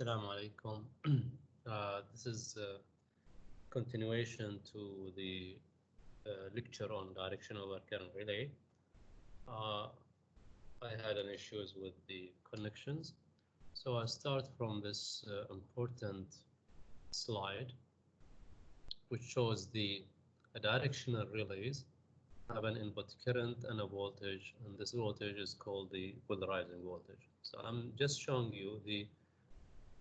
Assalamu alaikum. This is a continuation to the lecture on direction over current relay. I had an issues with the connections, so I start from this important slide, which shows the directional relays have an input current and a voltage, and this voltage is called the polarizing voltage. So I'm just showing you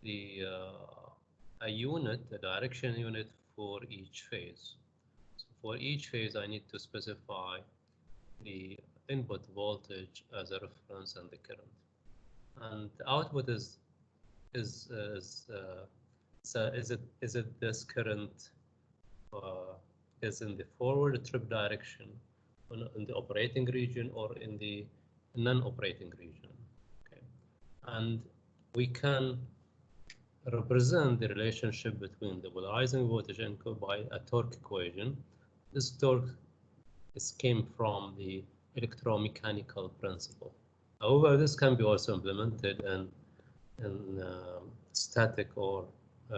a unit, a direction unit for each phase. So for each phase, I need to specify the input voltage as a reference and the current, and the output is it this current is in the forward trip direction in the operating region or in the non-operating region. Okay, and we can represent the relationship between the polarizing voltage input by a torque equation. This torque came from the electromechanical principle. However, this can be also implemented in static or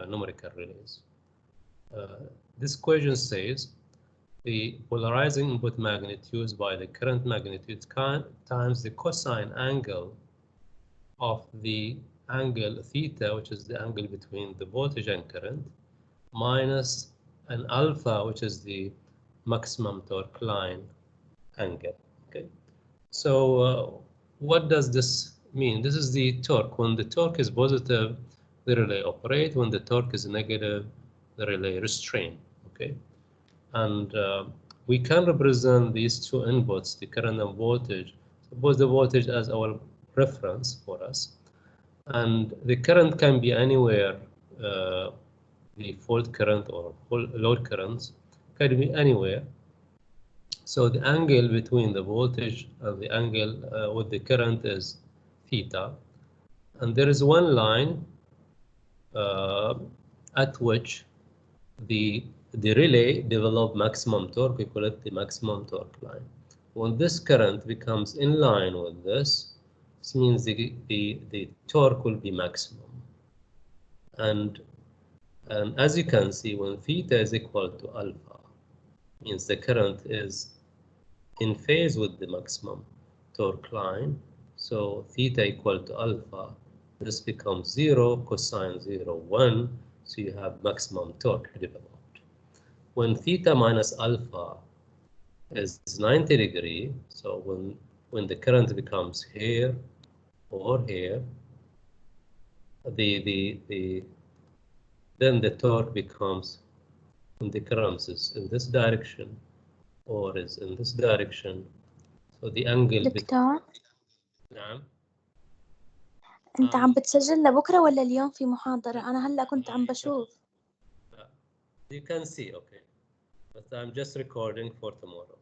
numerical relays. This equation says the polarizing input magnitude by the current magnitude times the cosine angle of the angle theta, which is the angle between the voltage and current, minus an alpha, which is the maximum torque line angle. Okay, so what does this mean? This is the torque. When the torque is positive, the relay operate. When the torque is negative, the relay restrain. Okay, and we can represent these two inputs, the current and voltage. Suppose the voltage as our reference for us, and the current can be anywhere. The fault current or load currents can be anywhere. So the angle between the voltage and the angle with the current is theta, and there is one line at which the relay develop maximum torque. We call it the maximum torque line. When this current becomes in line with this means the torque will be maximum. And as you can see, when theta is equal to alpha, means the current is in phase with the maximum torque line. So theta equal to alpha, this becomes 0, cosine 0, 1. So you have maximum torque developed. When theta minus alpha is 90 degrees, so when the current becomes here or here, then the torque becomes, when the current is in this direction or is in this direction. So the angle. دكتور نعم. أنت عم بتسجل لبكرة ولا اليوم في محاضرة؟ أنا هلا كنت عم بشوف. You can see, okay, but I'm just recording for tomorrow.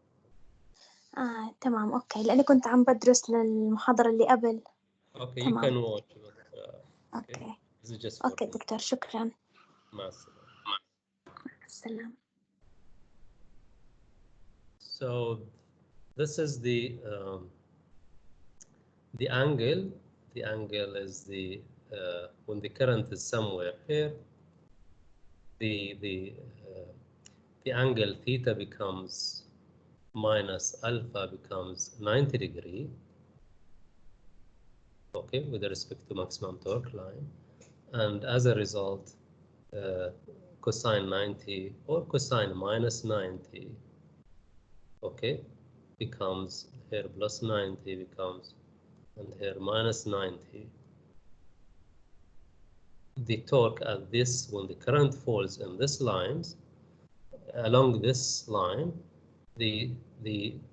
تمام أوكي، لأني كنت عم بدرس للمحاضرة اللي قبل. Okay, تمام. you can watch. أوكي. This is just أوكي دكتور، شكرا. مع السلامة. مع السلامة. So this is the angle. The angle is the when the current is somewhere here, the angle theta becomes minus alpha becomes 90 degrees. Okay, with respect to maximum torque line, and as a result, cosine 90 or cosine minus 90, okay, becomes here plus 90 becomes, and here minus 90. The torque at this, when the current falls in this lines, along this line, the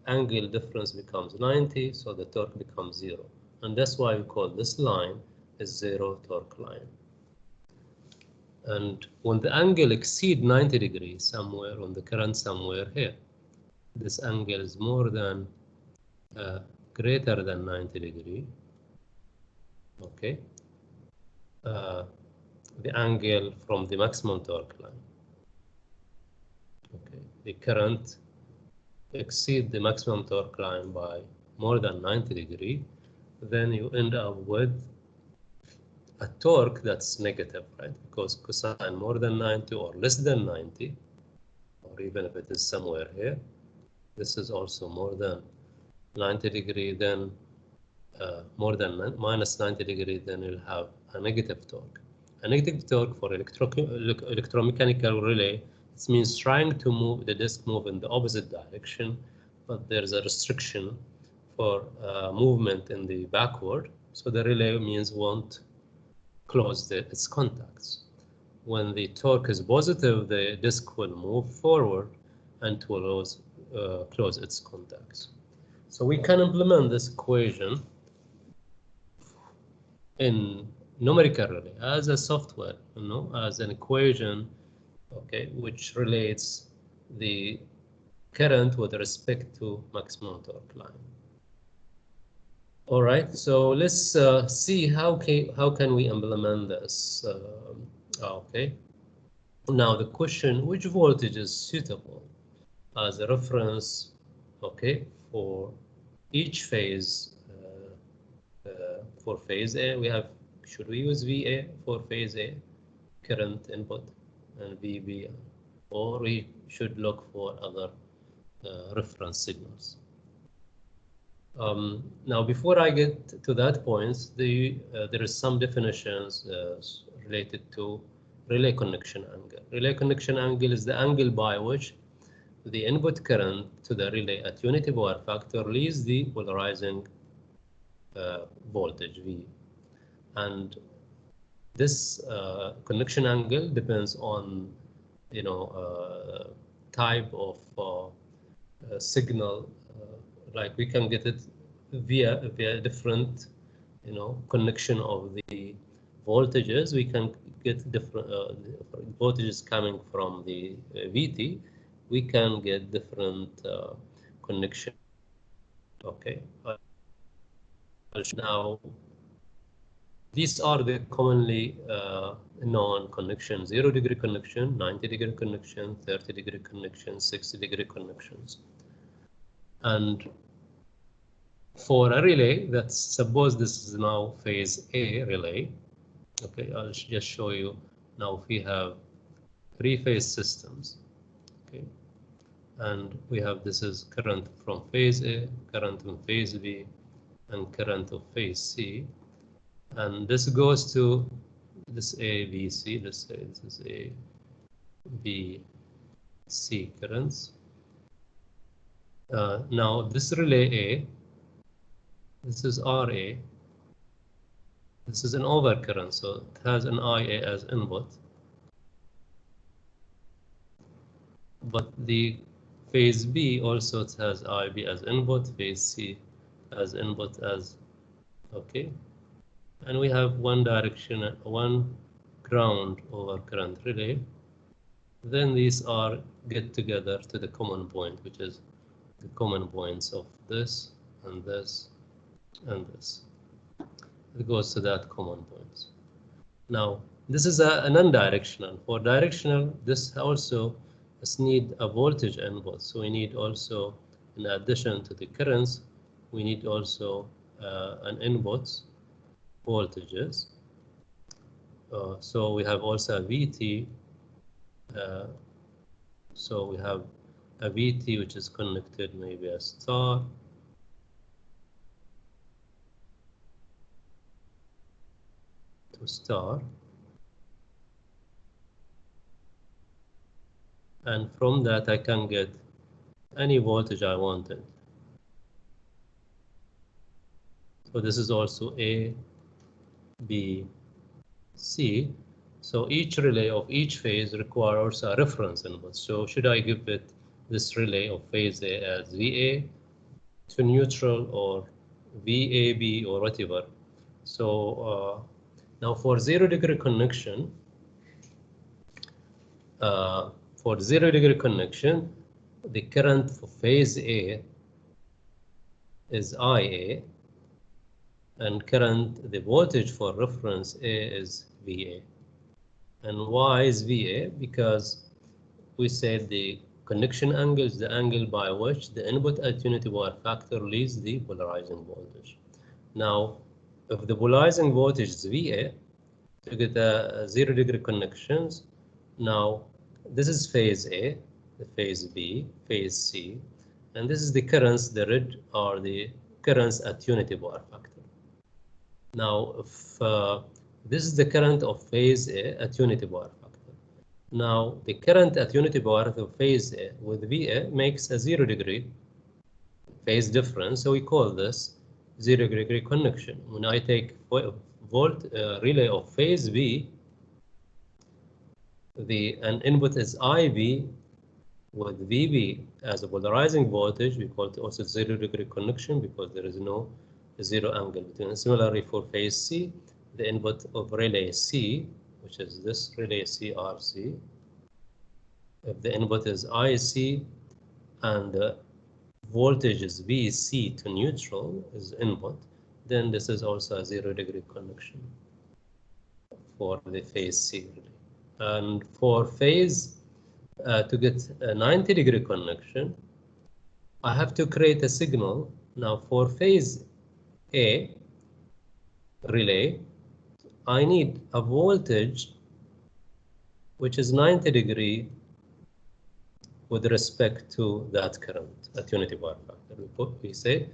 angle difference becomes 90, so the torque becomes 0. And that's why we call this line a zero torque line. And when the angle exceeds 90 degrees somewhere, on the current somewhere here, this angle is more than greater than 90 degrees. Okay, the angle from the maximum torque line. Okay, the current exceed the maximum torque line by more than 90 degrees, then you end up with a torque that's negative, right? Because cosine more than 90 or less than 90, or even if it is somewhere here, this is also more than 90 degree, then more than minus 90 degree, then you'll have a negative torque. A negative torque for electromechanical relay, it means trying to move the disk in the opposite direction, but there's a restriction for movement in the backward. So the relay means won't close its contacts. When the torque is positive, the disk will move forward and will close its contacts. So we can implement this equation in numerical relay as a software, as an equation, okay, which relates the current with respect to maximum torque line. All right, so let's see how can we implement this. Okay, now the question: which voltage is suitable as a reference, okay, for each phase? For phase A, should we use VA for phase A, current input, and VB, or we should look for other reference signals? Now, before I get to that point, there is some definitions related to relay connection angle. Relay connection angle is the angle by which the input current to the relay at unity power factor leaves the polarizing voltage V, and this connection angle depends on type of signal. Like we can get it via different connection of the voltages. We can get different voltages coming from the VT. We can get different connection. Okay. Now, these are the commonly known connections: 0 degree connection, 90 degree connection, 30 degree connection, 60 degree connections. And for a relay, let's suppose this is now phase A relay. Okay, I'll just show you now. We have 3-phase systems. Okay, and we have this is current from phase A, current from phase B, and current of phase C, and this goes to this A, B, C. Let's say this is A, B, C currents. Now this relay A, this is RA. This is an overcurrent, so it has an IA as input. But the phase B also it has IB as input, phase C as input as, okay. And we have one direction, one ground over current relay. Then these are get together to the common point, which is the common points of this and this and this. It goes to that common points. Now, this is a non-directional. For directional, this also need a voltage input. So we need also, in addition to the currents, we need also an input voltages. So we have also a VT. So we have a VT which is connected maybe a star. To star. And from that I can get any voltage I wanted. So this is also A, B, C. So each relay of each phase requires a reference input. So should I give it this relay of phase A as VA to neutral or VAB or whatever? So now for 0 degree connection, for 0 degree connection, the current for phase A is IA, and current, the voltage for reference A is VA. And why is VA? Because we said the connection angle is the angle by which the input at unity power factor leaves the polarizing voltage. Now, if the polarizing voltage is VA, to get a 0 degree connections. Now, this is phase A, the phase B, phase C, and this is the currents, the red are the currents at unity power factor. Now, if this is the current of phase A at unity power factor. Now, the current at unity power factor of phase A with VA makes a 0 degree phase difference, so we call this 0 degree connection. When I take volt relay of phase B, an input is IV with VB as a polarizing voltage. We call it also 0 degree connection because there is no zero angle between. Similarly, for phase C, the input of relay C, which is this relay CRC, if the input is IC and the voltage is VC to neutral is input, then this is also a 0 degree connection for the phase C relay. And for phase, to get a 90 degree connection, I have to create a signal. Now for phase A relay, I need a voltage which is 90 degree with respect to that current at unity power factor. We say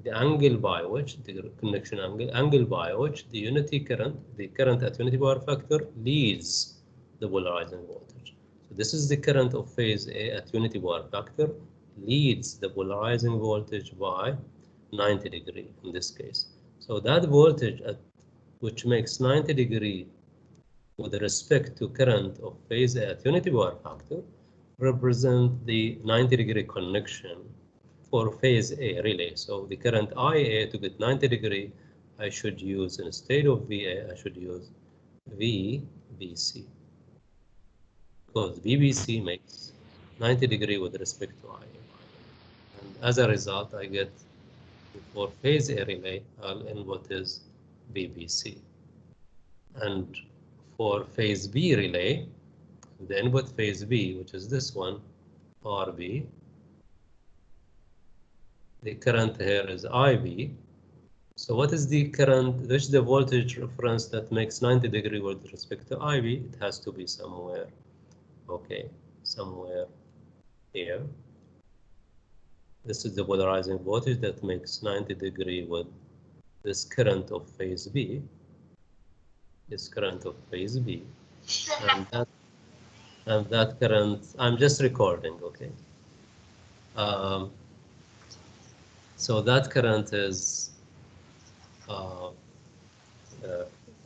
the angle by which, the connection angle by which the unity current, the current at unity power factor leads the polarizing voltage. So this is the current of phase A at unity power factor leads the polarizing voltage by 90 degree in this case. So that voltage which makes 90 degree with respect to current of phase A at unity power factor represent the 90 degree connection for phase A relay. So the current IA to get 90 degree, I should use, instead of VA, I should use VBC. Because VBC makes 90 degree with respect to IA. And as a result, I get for phase A relay, our input is VBC. And for phase B relay, the input phase B, which is this one, RB, the current here is IB. So what is the current, which is the voltage reference that makes 90 degree with respect to IB? It has to be somewhere, okay, somewhere here. This is the polarizing voltage that makes 90 degree with this current of phase B, this current of phase B, and that current, I'm just recording, okay? So that current is,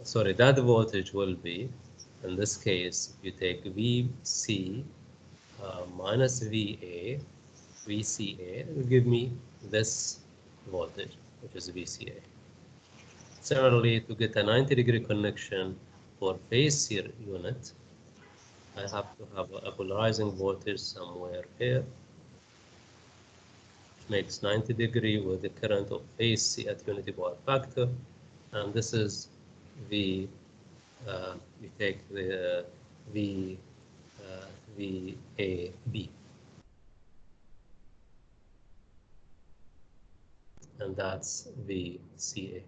sorry, that voltage will be, in this case, you take VC minus VA, VCA, it will give me this voltage, which is VCA. Similarly, to get a 90 degree connection for phase C unit, I have to have a polarizing voltage somewhere here, which makes 90 degree with the current of phase C at unity power factor, and this is we take the VAB, and that's VCA.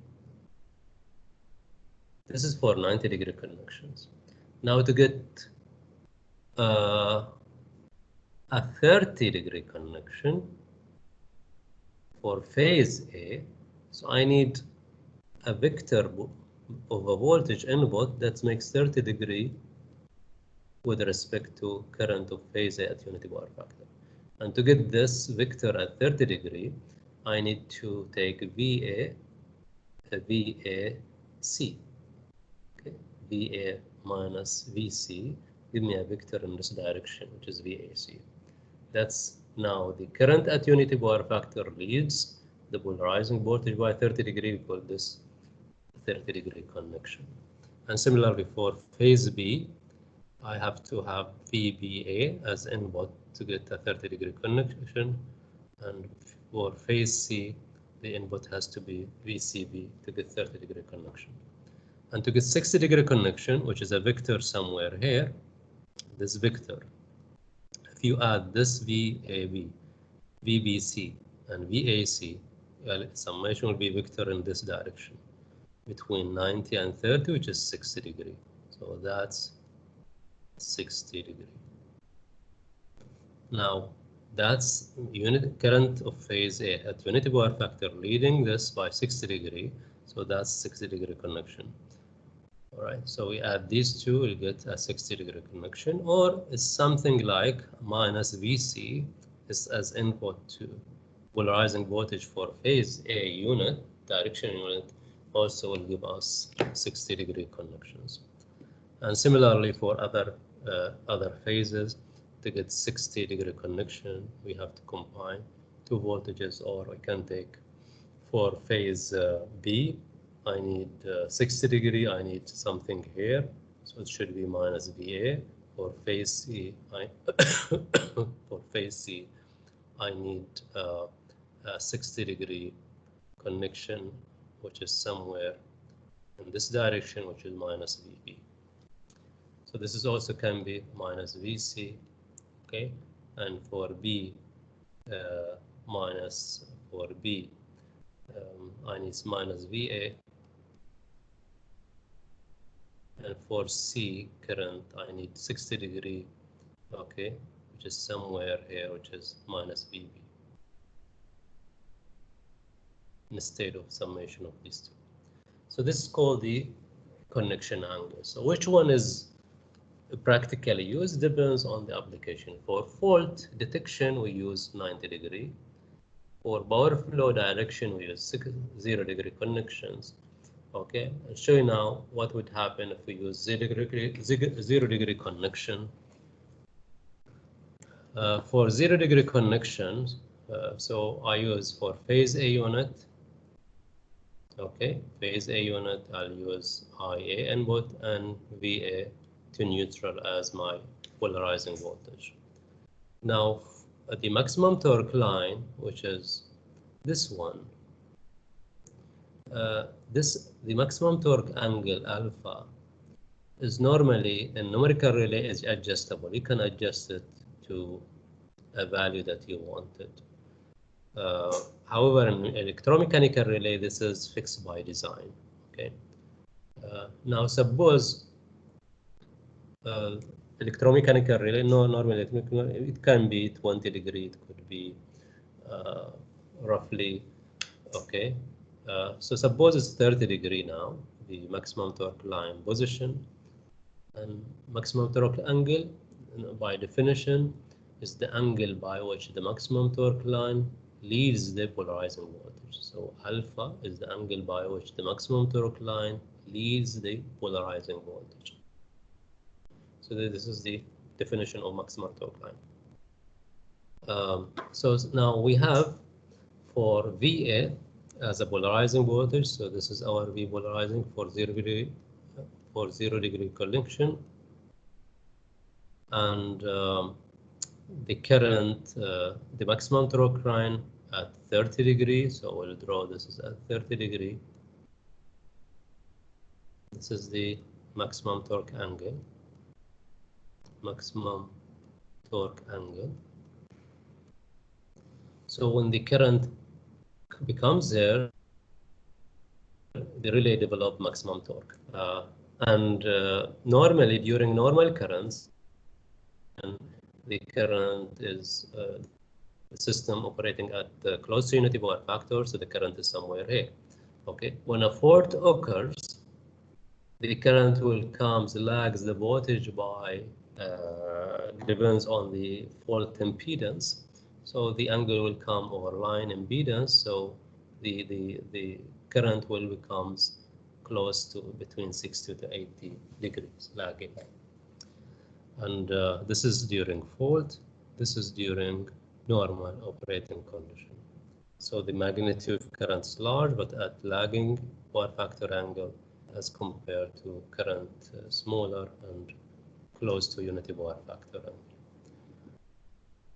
This is for 90 degree connections. Now to get a 30 degree connection for phase A, so I need a vector of a voltage input that makes 30 degree with respect to current of phase A at unity power factor. And to get this vector at 30 degree, I need to take VAC, okay, VA minus VC, give me a vector in this direction, which is VAC. That's now the current at unity power factor leads the polarizing voltage by 30 degree, we call this 30 degree connection. And similarly for phase B, I have to have VBA as input to get a 30 degree connection. And for phase C, the input has to be VCB to get 30 degree connection. And to get 60 degree connection, which is a vector somewhere here, this vector, if you add this VAB, VBC, and VAC, summation will be vector in this direction. between 90 and 30, which is 60 degree. So that's 60 degree. Now, that's unit current of phase A at unity power factor leading this by 60 degree. So that's 60 degree connection. All right, so we add these two, we'll get a 60 degree connection, or it's something like minus VC is as input to polarizing voltage for phase A unit, direction unit, also will give us 60 degree connections. And similarly for other phases, to get 60 degree connection, we have to combine two voltages, or we can take for phase B, I need 60 degree, I need something here, so it should be minus VA. For phase C, for phase C, I need a 60 degree connection, which is somewhere in this direction, which is minus VB. So this is also can be minus VC, okay? And for B, for B, I need minus VA. And for C current, I need 60 degree, okay, which is somewhere here, which is minus VB, instead of summation of these two. So this is called the connection angle. So which one is practically used depends on the application. For fault detection, we use 90 degree. For power flow direction, we use 0 degree connections. Okay, I'll show you now what would happen if we use 0 degree connection. For 0 degree connections, so I use for phase A unit. Okay, phase A unit, I'll use IA input and VA to neutral as my polarizing voltage. Now, at the maximum torque line, which is this one, the maximum torque angle alpha is normally a numerical relay is adjustable. You can adjust it to a value that you wanted. However, in electromechanical relay, this is fixed by design. Okay. Now, suppose electromechanical relay, normally it can be 20 degree, it could be roughly, okay. So suppose it's 30 degree now, the maximum torque line position, and maximum torque angle, by definition, is the angle by which the maximum torque line leads the polarizing voltage. So alpha is the angle by which the maximum torque line leads the polarizing voltage. So this is the definition of maximum torque line. So now we have for VA as a polarizing voltage. So this is our V polarizing for 0 degree connection, and the current, the maximum torque line at 30 degrees. So we'll draw this is at 30 degree. This is the maximum torque angle. Maximum torque angle. So when the current becomes there, the relay develop maximum torque. Normally during normal currents, and the current is the system operating at close to unity power factor, so the current is somewhere here. Okay, when a fault occurs, the current will lags the voltage by depends on the fault impedance. So the angle will come over line impedance. So the current will becomes close to between 60 to 80 degrees lagging. And this is during fault. This is during normal operating condition. So the magnitude of current is large, but at lagging power factor angle as compared to current smaller and close to unity power factor angle.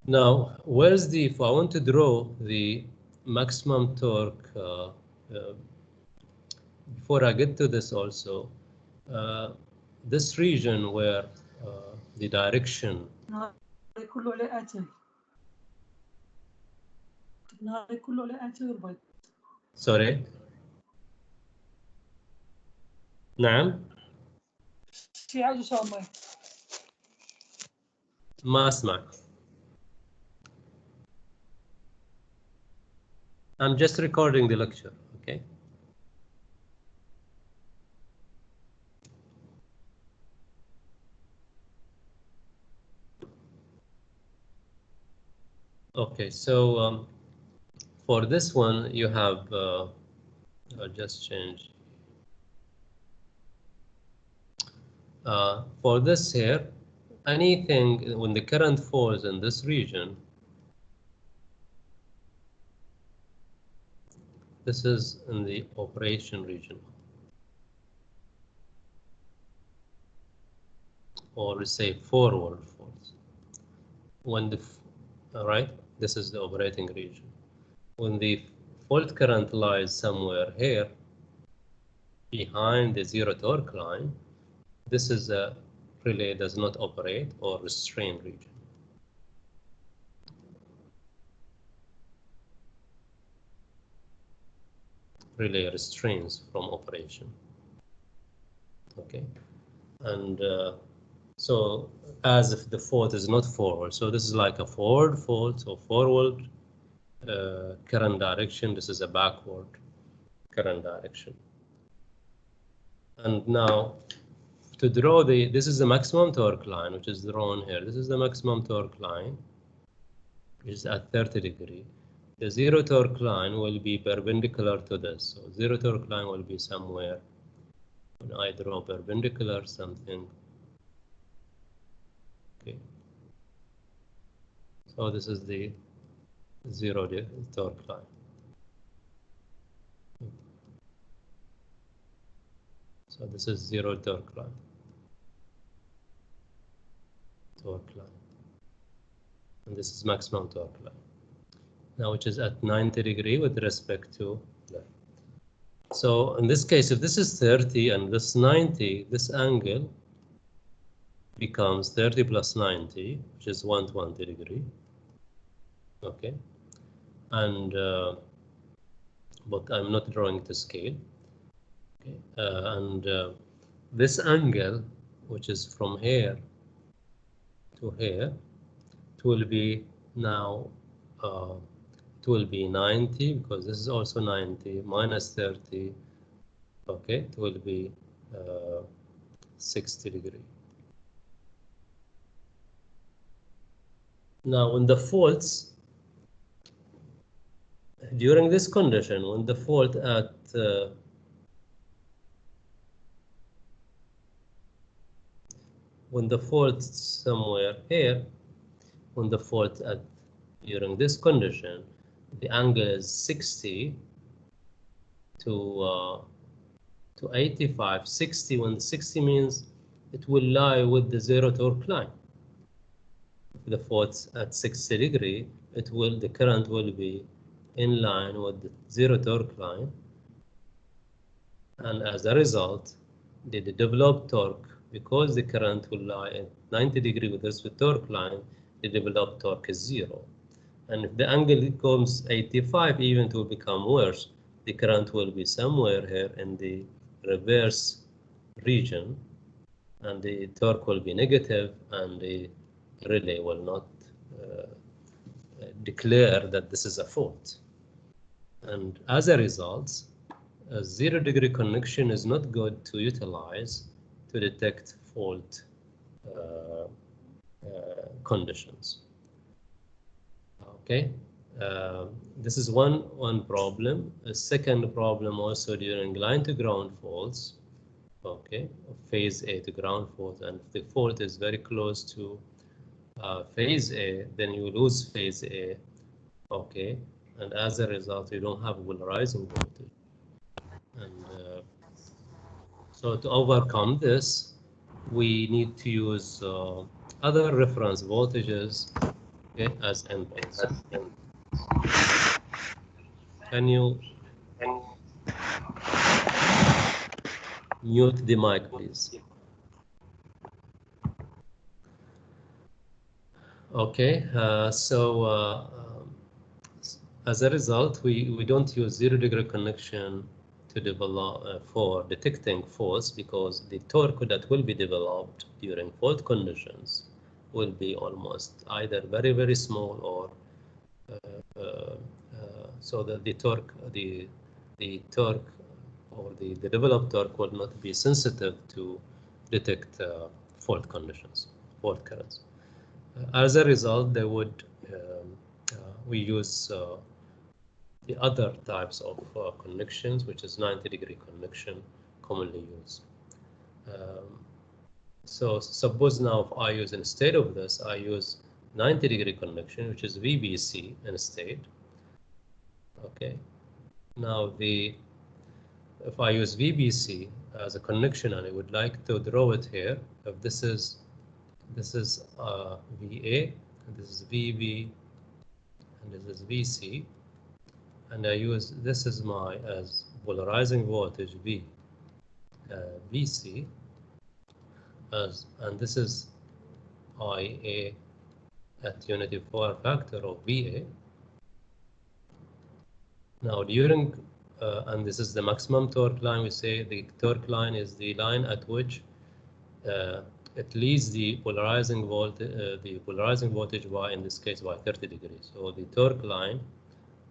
Now, if I want to draw the maximum torque, before I get to this also, this region where the direction. Sorry? نعم. شي عايز يساوي مايك. ما أسمعك. I'm just recording the lecture, okay? Okay, so for this one, you have, I'll just change. For this here, anything when the current falls in this region, this is in the operation region, or we say forward faults. When the, all right, this is the operating region. When the fault current lies somewhere here, behind the zero torque line, this is a relay does not operate or restrain region. Relay restrains from operation. Okay, and so as if the fault is not forward, so this is like a forward fault, so forward current direction. This is a backward current direction. And now to draw this is the maximum torque line, which is drawn here. This is the maximum torque line, which is at 30 degrees. The zero torque line will be perpendicular to this. So zero torque line will be somewhere. When I draw perpendicular something. Okay. So this is the zero torque line. So this is zero torque line. And this is maximum torque line. Now, which is at 90 degrees with respect to left. So in this case, if this is 30 and this 90, this angle becomes 30 plus 90, which is 120 degrees. Okay, and but I'm not drawing to scale. Okay, and this angle, which is from here to here, it will be now it will be 90, because this is also 90 minus 30. Okay, it will be 60 degrees. Now, when the faults during this condition, when the fault at when the fault somewhere here, when the fault at during this condition, the angle is 60 to 85. 60, when 60 means it will lie with the zero torque line. If the fault's at 60 degrees, the current will be in line with the zero torque line, and as a result, the developed torque, because the current will lie at 90 degrees with this torque line, the developed torque is zero. And if the angle becomes 85, even it will become worse. The current will be somewhere here in the reverse region, and the torque will be negative, and the relay will not declare that this is a fault. And as a result, a 0 degree connection is not good to utilize to detect fault conditions. Okay, this is one problem. A second problem also during line to ground faults. Okay, phase A to ground fault, and if the fault is very close to phase A, then you lose phase A. Okay, and as a result, you don't have polarizing voltage. And so to overcome this, we need to use other reference voltages, okay, as inputs. Can you mute the mic, please? Okay, as a result, we don't use 0 degree connection to develop for detecting faults, because the torque that will be developed during fault conditions will be almost either very, very small or so that the torque or the developed torque will not be sensitive to detect fault conditions, fault currents. As a result, they would we use the other types of connections, which is 90-degree connection, commonly used. So suppose now if I use, instead of this, I use 90-degree connection, which is VBC instead. Okay. Now if I use VBC as a connection and I would like to draw it here, if this is VA, and this is VB, and this is VC, and I use this is my as polarizing voltage VC, and this is IA at unity power factor of VA. Now during and this is the maximum torque line. We say the torque line is the line at which it leads the polarizing voltage by, in this case, by 30 degrees. So the torque line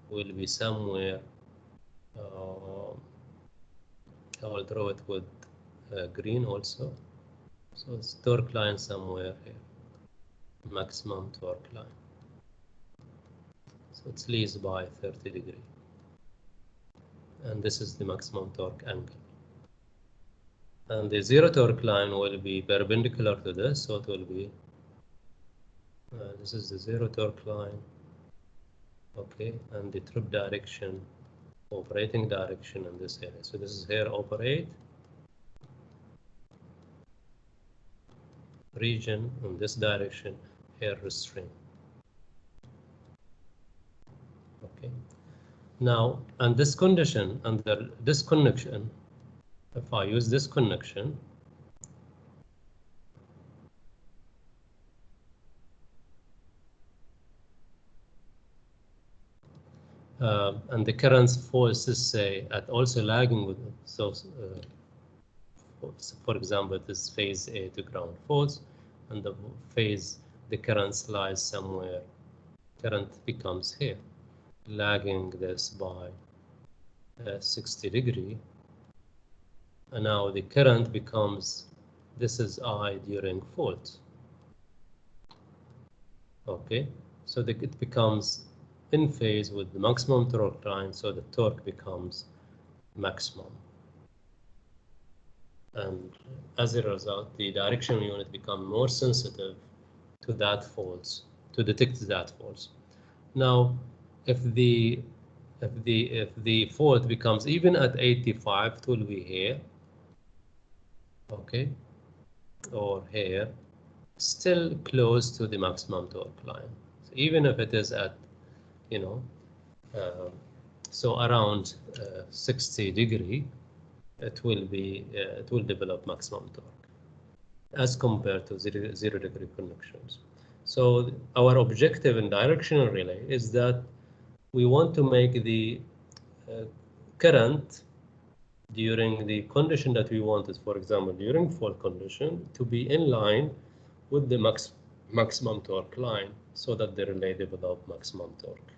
will be somewhere. I will draw it with green also. So it's torque line somewhere here, maximum torque line. So it's leads by 30 degrees. And this is the maximum torque angle. And the zero torque line will be perpendicular to this, so it will be, this is the zero torque line, okay, and the trip direction, operating direction in this area. So this is here operate, region in this direction, here restrain. Okay. Now, and this condition, under this connection, if I use this connection, and the currents forces say at also lagging with it. So, for example, this phase A to ground faults, and the current lies somewhere. Current becomes here, lagging this by 60 degree. And now the current becomes, this is I during fault. Okay, so it becomes in phase with the maximum torque line, so the torque becomes maximum. And as a result, the direction unit becomes more sensitive to that faults, to detect that faults. Now, if the fault becomes even at 85, it will be here, okay, or here, still close to the maximum torque line. So even if it is at, so around 60 degree, it will develop maximum torque as compared to zero degree connections. So our objective in directional relay is that we want to make the current during the condition that we wanted, for example, during fault condition, to be in line with the maximum torque line, so that the relay develop maximum torque.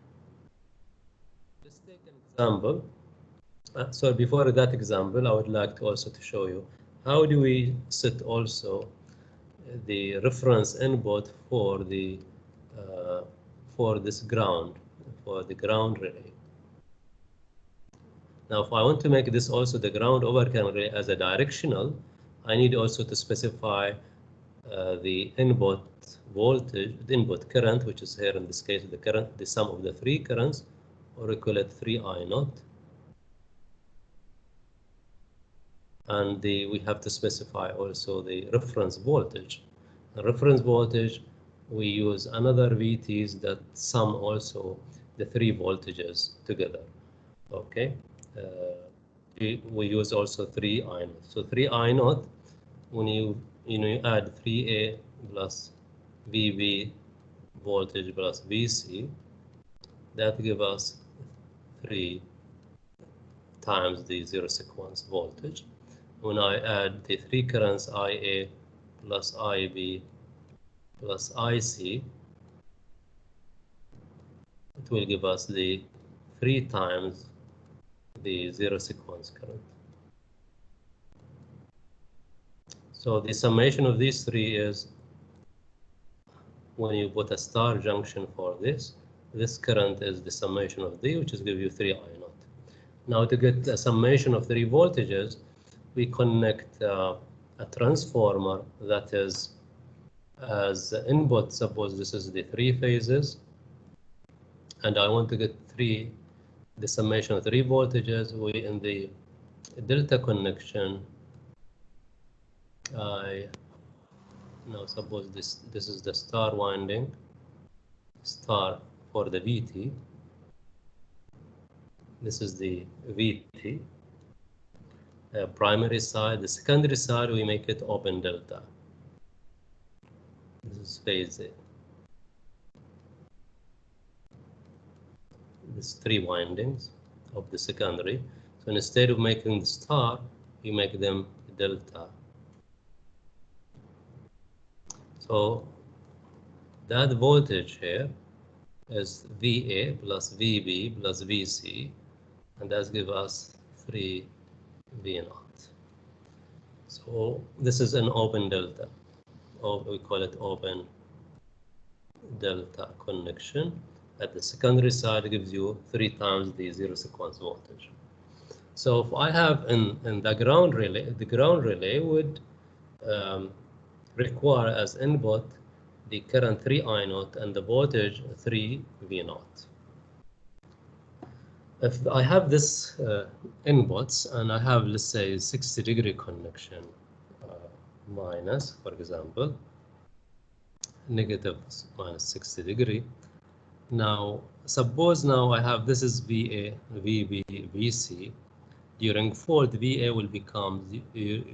Let's take an example. So before that example, I would like to also to show you how do we set also the reference input for the for this ground, for the ground relay. Now, if I want to make this also the ground overcurrent relay as a directional, I need also to specify the input voltage, the input current, which is here in this case the current, the sum of the three currents, or we call it 3I0. And we have to specify also the reference voltage. The reference voltage, we use another VTs that sum also the three voltages together. Okay, we use also 3I0. So 3I0, when you add 3A plus VB voltage plus VC, that gives us 3 times the zero sequence voltage. When I add the three currents IA plus IB plus IC, it will give us the 3 times the zero sequence current. So the summation of these three is, when you put a star junction for this current is the summation of D, which is give you 3 I naught. Now to get a summation of 3 voltages, we connect a transformer that is as input. Suppose this is the 3 phases, and I want to get the summation of 3 voltages. We in the delta connection, now suppose this is the star winding, star for the VT. This is the VT primary side. The secondary side, we make it open delta. This is phase A. These 3 windings of the secondary. So instead of making the star, you make them delta. So that voltage here is VA plus VB plus VC, and that gives us 3 V naught. So this is an open delta, or we call it open delta connection. At the secondary side, it gives you 3 times the zero sequence voltage. So if I have in the ground relay would require as input the current 3 I naught and the voltage 3 V naught. If I have this inputs and I have, let's say, 60-degree connection, minus, for example, negative minus 60 degree. Now, suppose now I have, this is VA, VB, VC. During fault, VA will become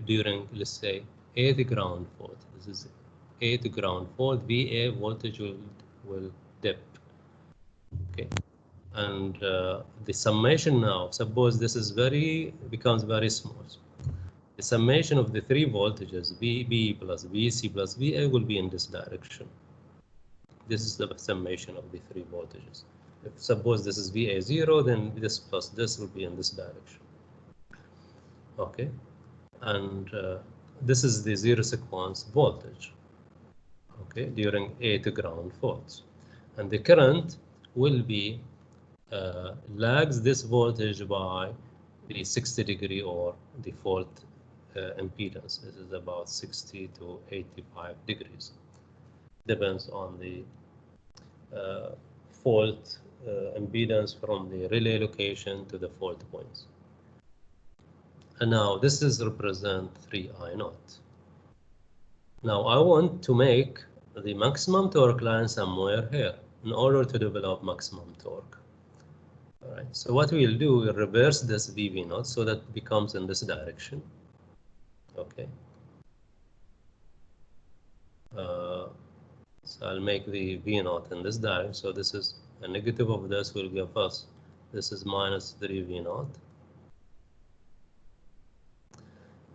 during, let's say, A to ground fault. This is A to ground fault. VA voltage will dip. Okay, and the summation now. Suppose this is becomes very small. The summation of the 3 voltages, VB plus VC plus VA, will be in this direction. This is the summation of the 3 voltages. If suppose this is VA0, then this plus this will be in this direction. Okay, and this is the zero sequence voltage. Okay, during A to ground faults, and the current will be lags this voltage by the 60-degree or the fault impedance. This is about 60 to 85 degrees. Depends on the fault impedance from the relay location to the fault points. And now this is represent 3 I naught. Now I want to make the maximum torque line somewhere here in order to develop maximum torque. All right. So what we'll do, we'll reverse this VV naught so that it becomes in this direction. Okay. So I'll make the V naught in this direction. So this is a negative of this will give us, this is minus 3 V naught.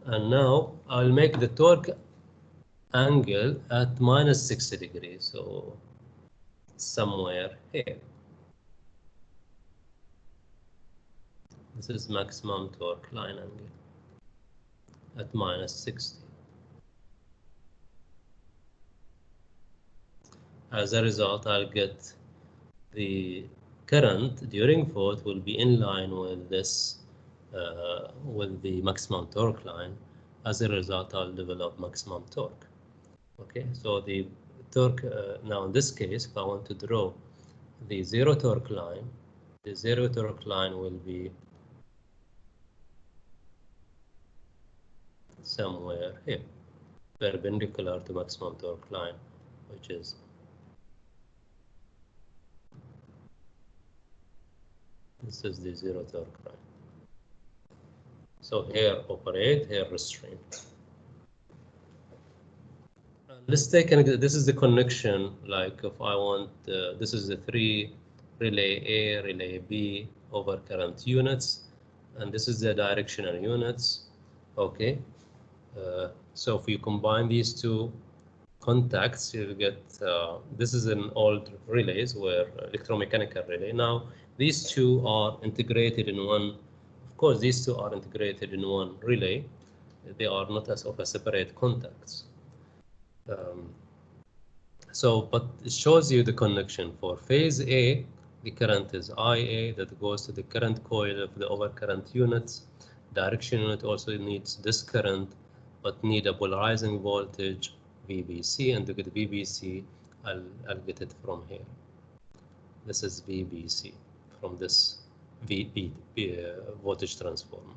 And now I'll make the torque angle at minus 60 degrees. So somewhere here. This is maximum torque line angle at minus 60. As a result, I'll get the current during fault will be in line with this, with the maximum torque line. As a result, I'll develop maximum torque. Okay, so the torque, now in this case, if I want to draw the zero torque line, the zero torque line will be somewhere here, perpendicular to maximum torque line, which is this is the zero torque line. So here operate, here restrain. Let's take this is the connection. Like if I want, this is the 3 relay A, relay B over current units. and this is the directional units. Okay, so if you combine these two contacts, you get this is an old relays where electromechanical relay. Now these two are integrated in one. Of course, these two are integrated in one relay. They are not as of a separate contacts. But it shows you the connection for phase A. The current is IA that goes to the current coil of the overcurrent units. Direction unit also needs this current, but need a polarizing voltage VBC, and to get VBC, I'll get it from here. This is VBC from this voltage transformer.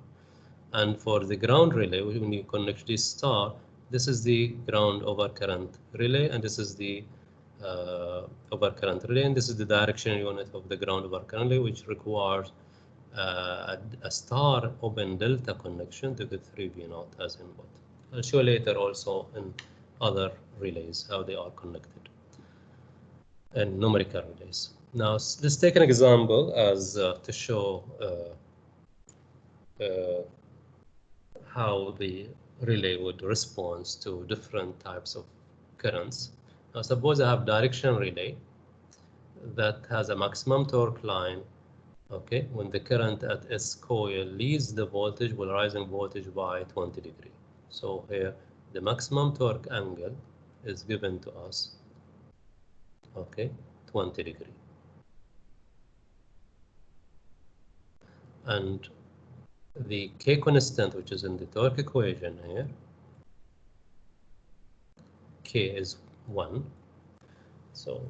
And for the ground relay, when you connect this star, this is the ground overcurrent relay, and this is the overcurrent relay, and this is the directional unit of the ground overcurrent relay, which requires a star open delta connection to get 3V0 as input. I'll show later also in other relays how they are connected and numerical relays. Now let's take an example as to show how the relay would respond to different types of currents. Now suppose I have directional relay that has a maximum torque line. Okay, when the current at S coil leads the voltage, polarizing voltage by 20 degrees. So here the maximum torque angle is given to us, okay, 20 degrees. And the K constant, which is in the torque equation here, K is 1. So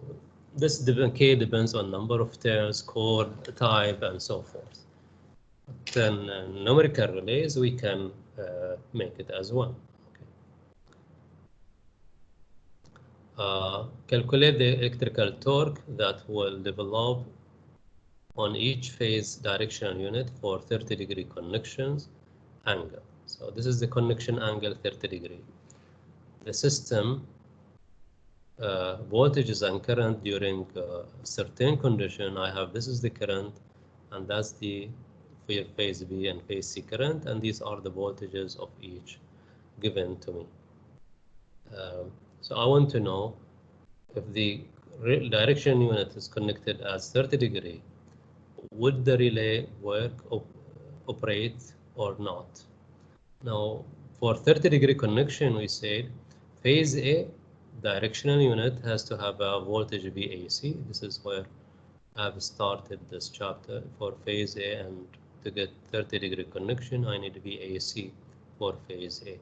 this K depends on number of turns, core type, and so forth. Then numerical relays, we can make it as 1. Okay. Calculate the electrical torque that will develop on each phase directional unit for 30-degree connections angle. So this is the connection angle 30 degree. The system voltages and current during certain condition. I have this is the current, and that's the phase B and phase C current, and these are the voltages of each given to me. So I want to know if the direction unit is connected as 30 degree, would the relay work, operate or not? Now, for 30-degree connection, we said phase A directional unit has to have a voltage VAC. This is where I've started this chapter for phase A, and to get 30-degree connection, I need VAC for phase A.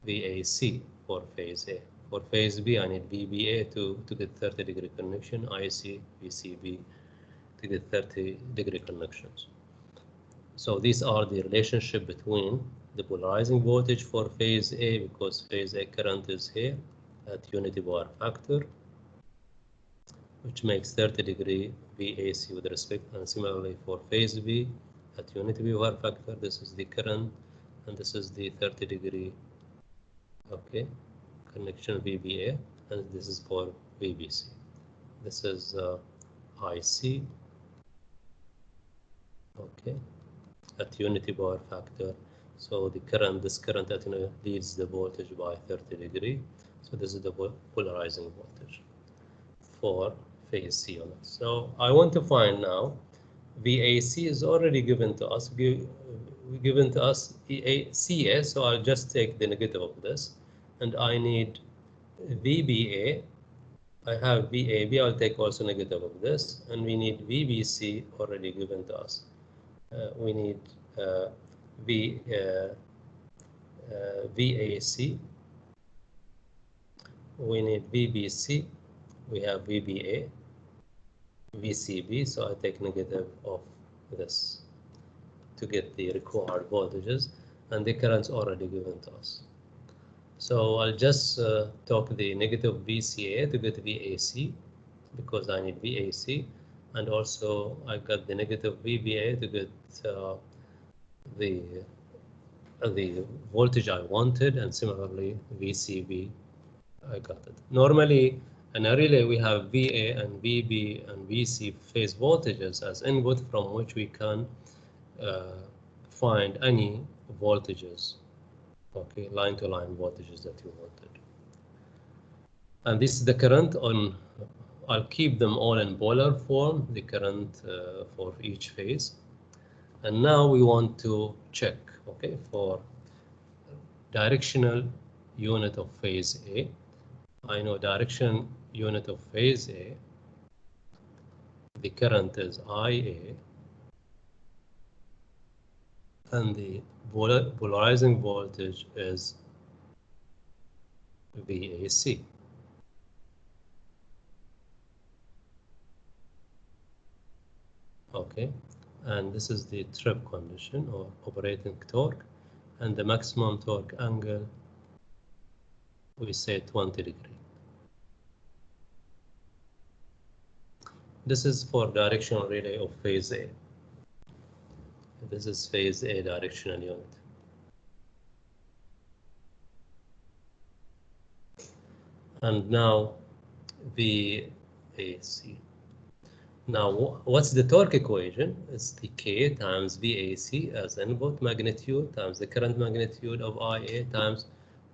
VAC for phase A. For phase B, I need VBA to get 30-degree connection, IC, VCB to get 30-degree connections. So these are the relationship between the polarizing voltage for phase A, because phase A current is here at unity power factor, which makes 30-degree VAC with respect, and similarly for phase B at unity power factor, this is the current, and this is the 30-degree, okay, connection VBA, and this is for VBC. This is IC, okay, at unity power factor. So the current, this current at leads the voltage by 30 degree. So this is the polarizing voltage for phase C unit. So I want to find now VAC is already given to us, given to us CA. So I'll just take the negative of this, and I need VBA. I have VAB, I'll take also negative of this, and we need VBC already given to us. We need VAC, we need VBC, we have VBA, VCB, so I take negative of this to get the required voltages, and the current's already given to us. So I'll just talk the negative VCA to get VAC, because I need VAC, and also I got the negative VBA to get the voltage I wanted, and similarly VCB, I got it. Normally, In a relay, we have VA and VB and VC phase voltages as input from which we can find any voltages, okay, line-to-line voltages that you wanted. And this is the current on, I'll keep them all in polar form, the current for each phase. And now we want to check, okay, for directional unit of phase A. I know direction unit of phase A, the current is IA, and the polarizing voltage is VAC. Okay, and this is the trip condition or operating torque, and the maximum torque angle, we say 20 degree. This is for directional relay of phase A. This is phase A directional unit. And now VAC. Now, what's the torque equation? It's the K times VAC as input magnitude times the current magnitude of IA times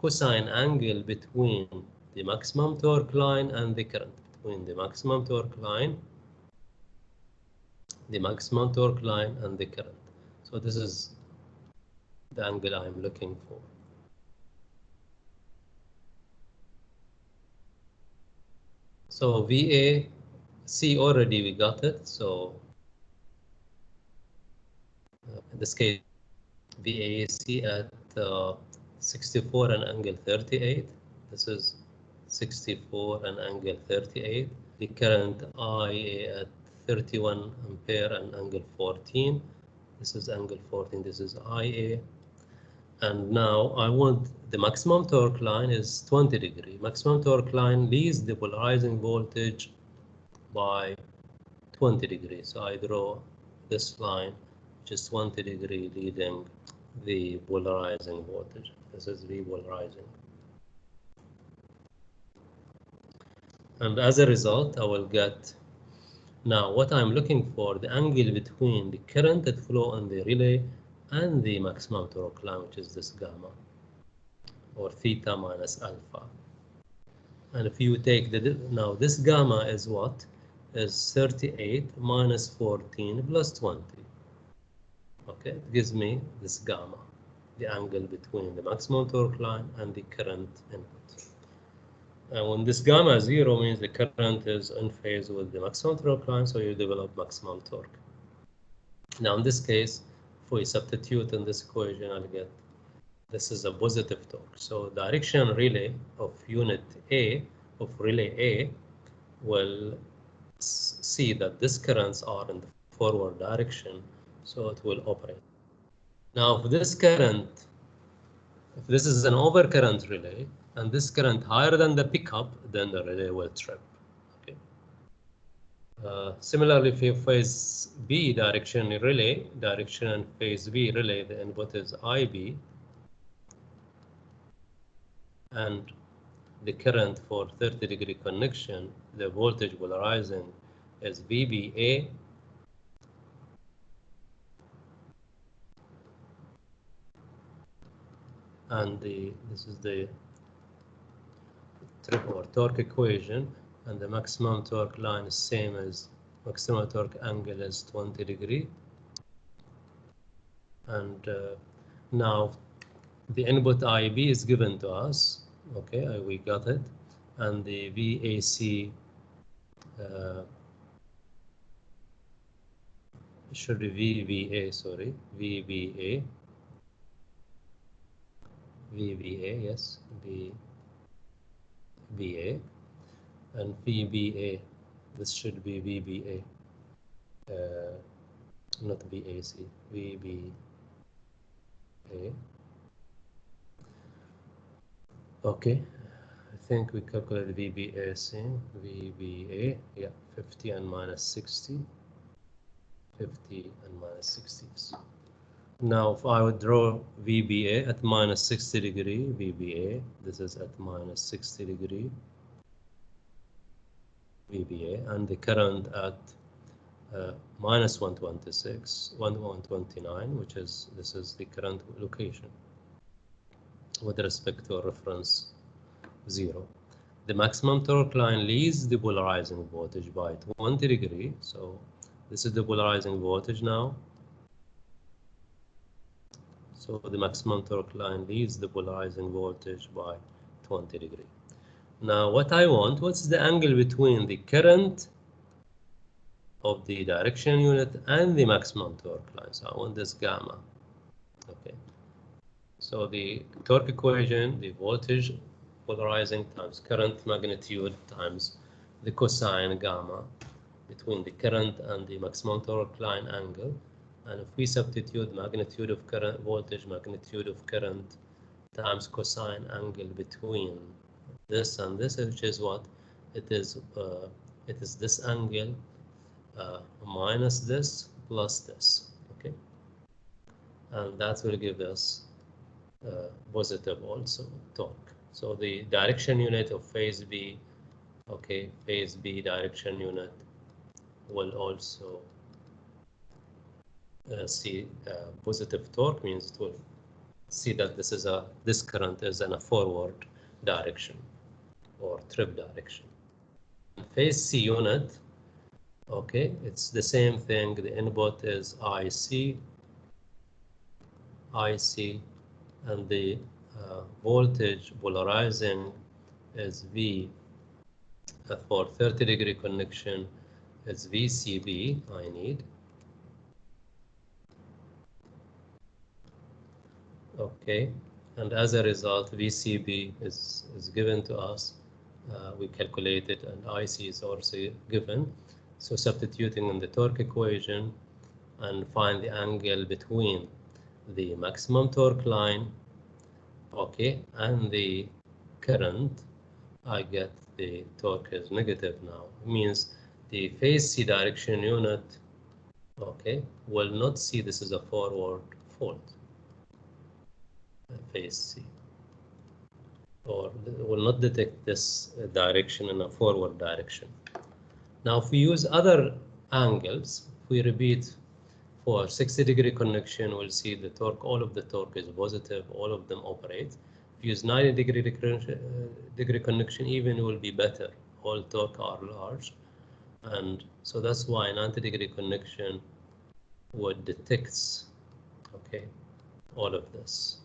cosine angle between the maximum torque line and the current. Between the maximum torque line and the current. So this is the angle I'm looking for. So VAC already we got it. So in this case, VAC at 64 and angle 38. This is 64 and angle 38. The current IA at 31 ampere and angle 14. This is angle 14. This is IA. And now I want the maximum torque line is 20 degree. Maximum torque line leads the polarizing voltage by 20 degrees. So I draw this line, which is 20 degree leading the polarizing voltage. This is repolarizing. And as a result, I will get now what I'm looking for, the angle between the current that flow on the relay and the maximum torque line, which is this gamma, or theta minus alpha. And if you take now this gamma is what? Is 38 minus 14 plus 20. Okay, it gives me this gamma, the angle between the maximum torque line and the current input. And when this gamma is 0 means the current is in phase with the maximum torque line, so you develop maximum torque. Now in this case, if we substitute in this equation, I'll get this is a positive torque. So direction relay of unit A, of relay A, will see that these currents are in the forward direction, so it will operate. Now, if this current, if this is an overcurrent relay, and this current higher than the pickup, then the relay will trip. Okay. Similarly, for phase B direction relay, direction and phase B relay, the input is IB, and the current for 30 degree connection, the voltage polarizing is VBA, and this is the trip or torque equation, and the maximum torque line is same as maximum torque angle is 20 degree. And now the input IB is given to us. Okay, we got it. And the VAC should be VBA, sorry, VBA, yes, VBA, and VBA, this should be VBA, not VAC, VBA. Okay, I think we calculated VBA, yeah, 50 and minus 60, 50 and minus 60. Now, if I would draw VBA at minus 60 degree, VBA, this is at minus 60 degree. VBA, and the current at minus 126, 129, which is, this is the current location with respect to reference 0. The maximum torque line leads the polarizing voltage by 20 degrees. So this is the polarizing voltage now. So the maximum torque line leads the polarizing voltage by 20 degrees. Now what I want, what's the angle between the current of the direction unit and the maximum torque line? So I want this gamma. Okay. So the torque equation, the voltage polarizing times current magnitude times the cosine gamma between the current and the maximum torque line angle. And if we substitute magnitude of current, voltage magnitude of current times cosine angle between this and this, which is what it is this angle minus this plus this. Okay, and that will give us positive also torque. So the direction unit of phase B, okay, phase B direction unit will also see positive torque, means it will see that this current is in a forward direction or trip direction. Phase C unit, okay, it's the same thing. The input is IC, and the voltage polarizing is V. For 30 degree connection, it's VCB I need. Okay, and as a result, VCB is given to us. We calculate it, and IC is also given. So substituting in the torque equation and find the angle between the maximum torque line, okay, and the current, I get the torque is negative now. It means the phase C direction unit, okay, will not see this as a forward fault. Phase C, or will not detect this direction in a forward direction. Now, if we use other angles, if we repeat for 60 degree connection, we'll see the torque, all of the torque is positive, all of them operate. If you use 90 degree connection, even it will be better. All torque are large. And so that's why 90 degree connection would detect, okay, all of this.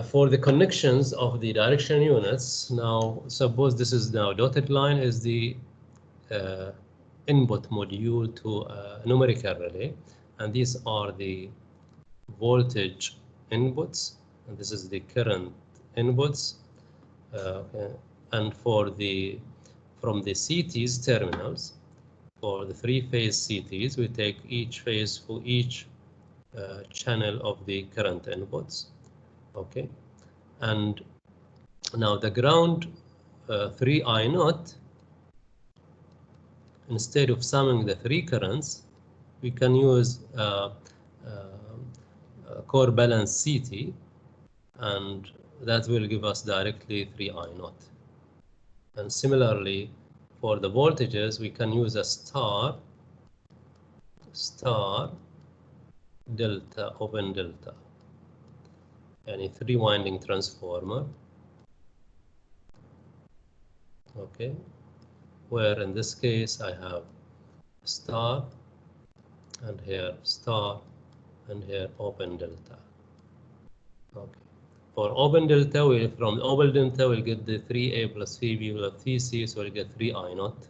For the connections of the direction units, now suppose this is now dotted line is the input module to a numerical relay, and these are the voltage inputs, and this is the current inputs. And for the from the CTs terminals, for the three-phase CTs, we take each phase for each channel of the current inputs. Okay, and now the ground 3I naught, instead of summing the three currents, we can use core balance CT, and that will give us directly 3I naught. And similarly, for the voltages, we can use a star delta, open delta, and a three-winding transformer, okay, where in this case I have star, and here star, and here open delta. Okay, for open delta, from open delta we'll get the 3A plus 3B plus 3C, so we'll get 3I naught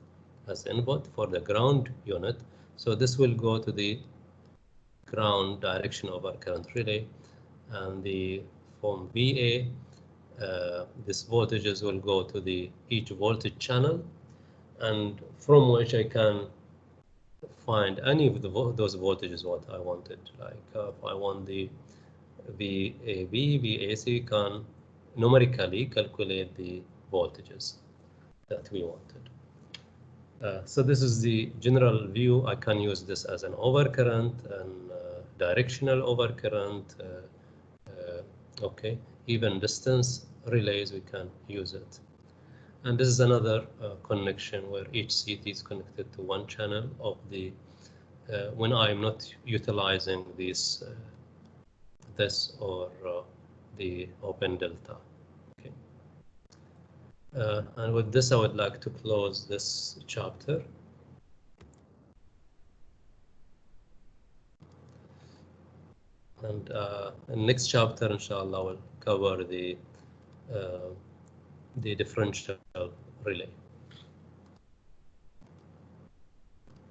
as input for the ground unit. So this will go to the ground direction of our current relay, and the from VA, this voltages will go to the each voltage channel, and from which I can find any of those voltages what I wanted. Like if I want the VAB, VAC, can numerically calculate the voltages that we wanted. So this is the general view. I can use this as an overcurrent and directional overcurrent. Okay, even distance relays we can use it. And this is another connection where each CT is connected to one channel of the, when I'm not utilizing this or the open delta. Okay. And with this, I would like to close this chapter. And in next chapter, inshallah, we'll cover the differential relay.